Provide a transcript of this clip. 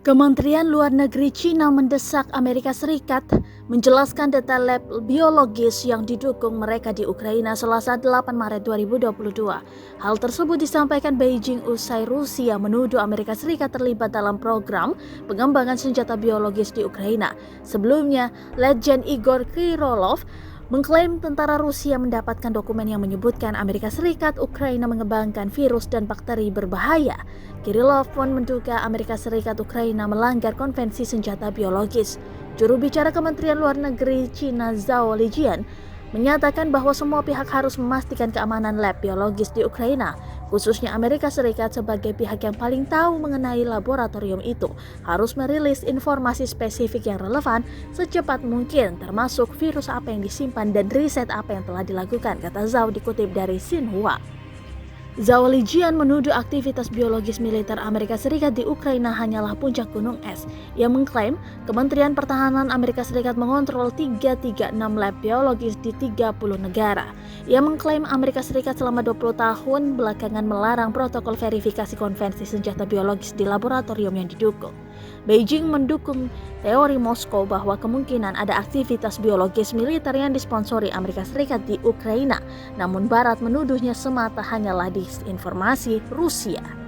Kementerian Luar Negeri Cina mendesak Amerika Serikat menjelaskan detail lab biologis yang didukung mereka di Ukraina Selasa 8 Maret 2022. Hal tersebut disampaikan Beijing usai Rusia menuduh Amerika Serikat terlibat dalam program pengembangan senjata biologis di Ukraina. Sebelumnya, Letjen Igor Kirillov mengklaim tentara Rusia mendapatkan dokumen yang menyebutkan Amerika Serikat Ukraina mengembangkan virus dan bakteri berbahaya. Kirillov pun menduga Amerika Serikat Ukraina melanggar konvensi senjata biologis. Juru bicara Kementerian Luar Negeri Cina Zhao Lijian menyatakan bahwa semua pihak harus memastikan keamanan lab biologis di Ukraina, khususnya Amerika Serikat sebagai pihak yang paling tahu mengenai laboratorium itu, harus merilis informasi spesifik yang relevan secepat mungkin, termasuk virus apa yang disimpan dan riset apa yang telah dilakukan, kata Zhao dikutip dari Xinhua. Zhao Lijian menuduh aktivitas biologis militer Amerika Serikat di Ukraina hanyalah puncak gunung es. Ia mengklaim Kementerian Pertahanan Amerika Serikat mengontrol 336 lab biologis di 30 negara. Ia mengklaim Amerika Serikat selama 20 tahun belakangan melarang protokol verifikasi konvensi senjata biologis di laboratorium yang didukung. Beijing mendukung teori Moskow bahwa kemungkinan ada aktivitas biologis militer yang disponsori Amerika Serikat di Ukraina, namun Barat menuduhnya semata hanyalah disinformasi Rusia.